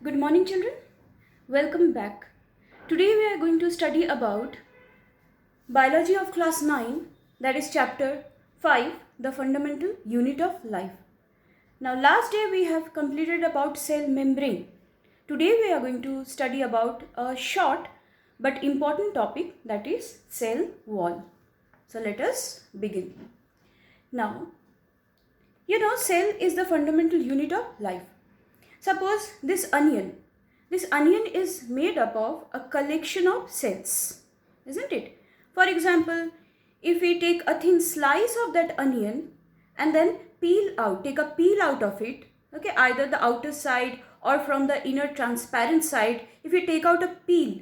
Good morning, children. Welcome back. Today we are going to study about biology of class 9, that is chapter 5, the fundamental unit of life. Now last day we have completed about cell membrane. Today we are going to study about a short but important topic, that is cell wall. So let us begin. Now, cell is the fundamental unit of life. Suppose this onion is made up of a collection of cells, isn't it? For example, if we take a thin slice of that onion and then take a peel out of it, okay, either the outer side or from the inner transparent side, if we take out a peel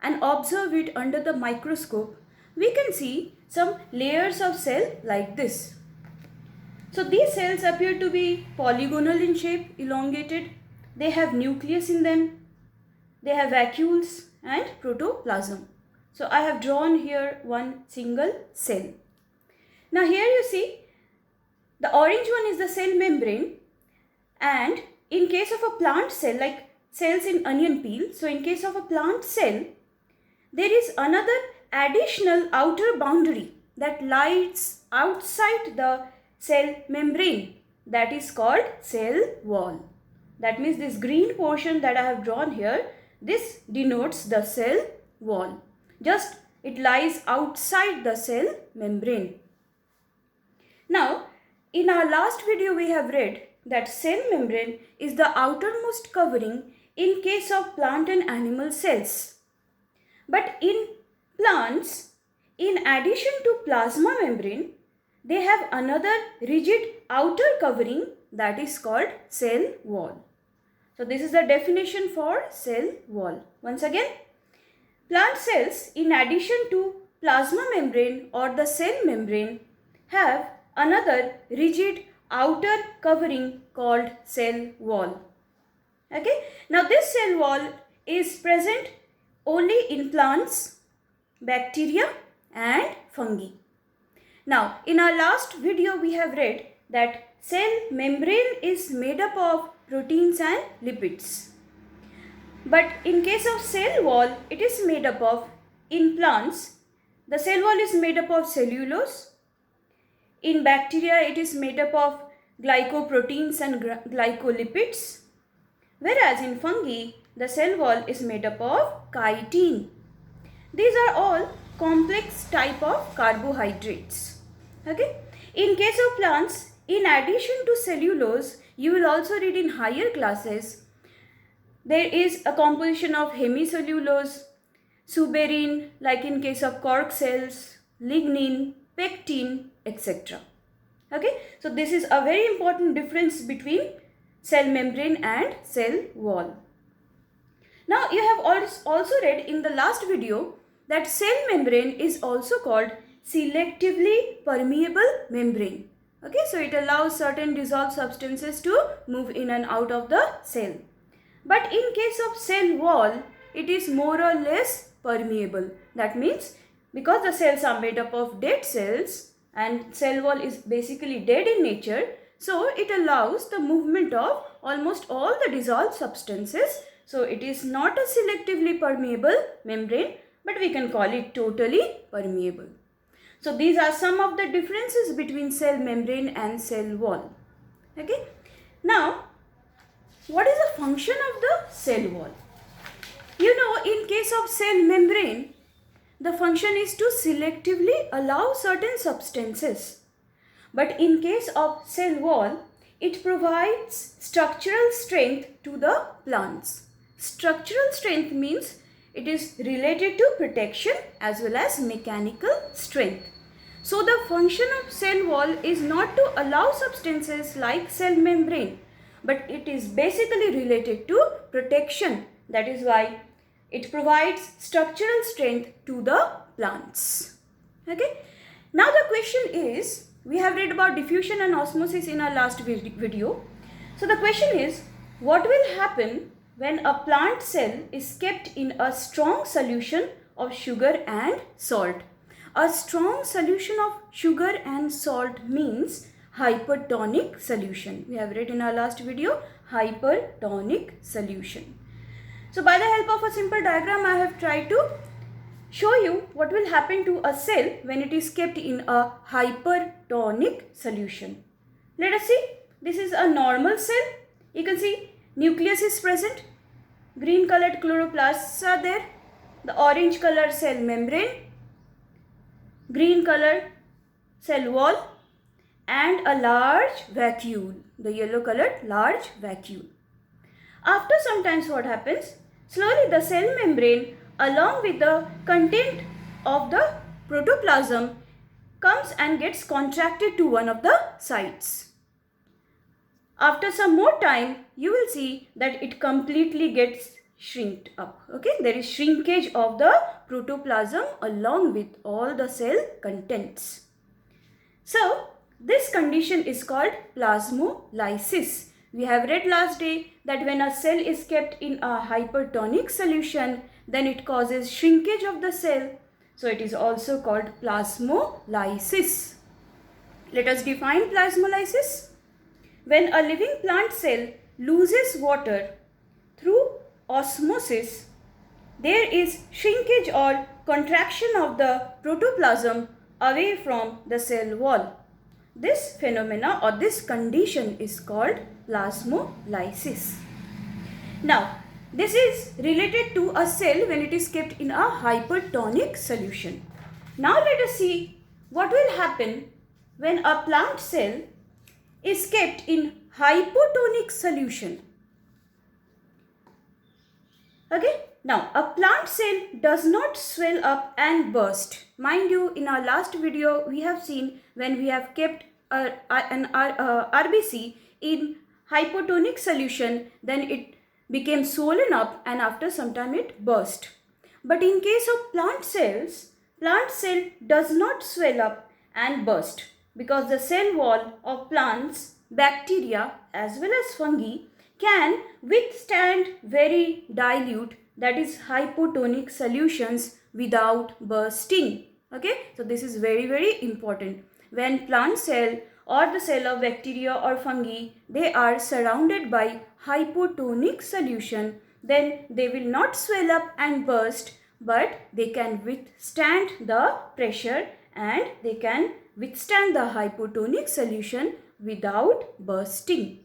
and observe it under the microscope, we can see some layers of cell like this. So these cells appear to be polygonal in shape, elongated. They have nucleus in them. They have vacuoles and protoplasm. So I have drawn here one single cell. Now here you see the orange one is the cell membrane, and in case of a plant cell, like cells in onion peel, so in case of a plant cell, there is another additional outer boundary that lies outside the cell membrane, that is called cell wall. That means this green portion that I have drawn here, this denotes the cell wall. Just it lies outside the cell membrane. Now, in our last video we have read that cell membrane is the outermost covering in case of plant and animal cells. But in plants, in addition to plasma membrane, they have another rigid outer covering that is called cell wall. So this is the definition for cell wall. Once again, plant cells in addition to plasma membrane or the cell membrane have another rigid outer covering called cell wall. Okay. Now this cell wall is present only in plants, bacteria and fungi. Now in our last video we have read that cell membrane is made up of proteins and lipids. But in case of cell wall, it is made up of, in plants, the cell wall is made up of cellulose. In bacteria, it is made up of glycoproteins and glycolipids. Whereas in fungi, the cell wall is made up of chitin. These are all complex type of carbohydrates. Okay? In case of plants, in addition to cellulose, you will also read in higher classes, there is a composition of hemicellulose, suberin, like in case of cork cells, lignin, pectin, etc. Okay, so this is a very important difference between cell membrane and cell wall. Now you have also read in the last video that cell membrane is also called selectively permeable membrane. Okay, so it allows certain dissolved substances to move in and out of the cell. But in case of cell wall, it is more or less permeable. That means because the cells are made up of dead cells and cell wall is basically dead in nature, so it allows the movement of almost all the dissolved substances. So it is not a selectively permeable membrane, but we can call it totally permeable. So these are some of the differences between cell membrane and cell wall. Okay. Now, what is the function of the cell wall? In case of cell membrane, the function is to selectively allow certain substances. But in case of cell wall, it provides structural strength to the plants. Structural strength means it is related to protection as well as mechanical strength. So the function of cell wall is not to allow substances like cell membrane, but it is basically related to protection. That is why it provides structural strength to the plants. Okay. Now the question is, we have read about diffusion and osmosis in our last video. So the question is, what will happen when a plant cell is kept in a strong solution of sugar and salt? A strong solution of sugar and salt means hypertonic solution. We have read in our last video, hypertonic solution. So by the help of a simple diagram, I have tried to show you what will happen to a cell when it is kept in a hypertonic solution. Let us see. This is a normal cell. You can see nucleus is present. Green colored chloroplasts are there. The orange colored cell membrane. Green colored cell wall. And a large vacuole. The yellow colored large vacuole. After some time, what happens? Slowly the cell membrane along with the content of the protoplasm comes and gets contracted to one of the sides. After some more time, you will see that it completely gets shrinked up. Okay, there is shrinkage of the protoplasm along with all the cell contents. So, this condition is called plasmolysis. We have read last day that when a cell is kept in a hypertonic solution, then it causes shrinkage of the cell. So it is also called plasmolysis. Let us define plasmolysis. When a living plant cell loses water through osmosis, there is shrinkage or contraction of the protoplasm away from the cell wall. This phenomena or this condition is called plasmolysis. Now, this is related to a cell when it is kept in a hypertonic solution. Now, let us see what will happen when a plant cell is kept in hypotonic solution. Okay. Now, a plant cell does not swell up and burst. Mind you, in our last video, we have seen when we have kept an RBC in hypotonic solution, then it became swollen up and after some time it burst. But in case of plant cell does not swell up and burst because the cell wall of plants, bacteria as well as fungi can withstand very dilute, that is hypotonic solutions without bursting. Okay, so this is very, very important. When plant cell or the cell of bacteria or fungi, they are surrounded by hypotonic solution, then they will not swell up and burst, but they can withstand the pressure and they can withstand the hypotonic solution without bursting.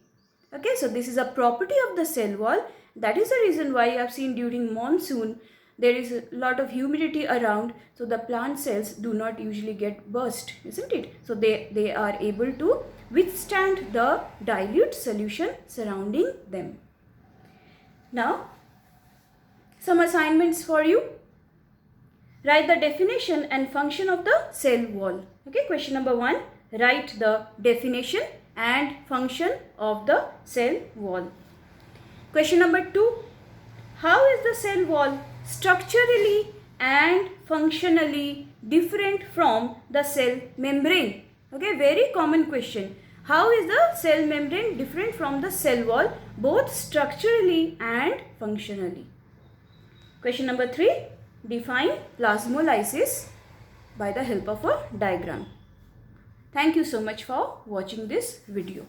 Okay, so this is a property of the cell wall. That is the reason why I have seen during monsoon there is a lot of humidity around, so the plant cells do not usually get burst, isn't it? So they are able to withstand the dilute solution surrounding them. Now, some assignments for you. Write the definition and function of the cell wall. Okay, question number 1. Write the definition and function of the cell wall. Question number 2. How is the cell wall structurally and functionally different from the cell membrane? Okay, very common question. How is the cell membrane different from the cell wall, both structurally and functionally? Question number 3. Define plasmolysis by the help of a diagram. Thank you so much for watching this video.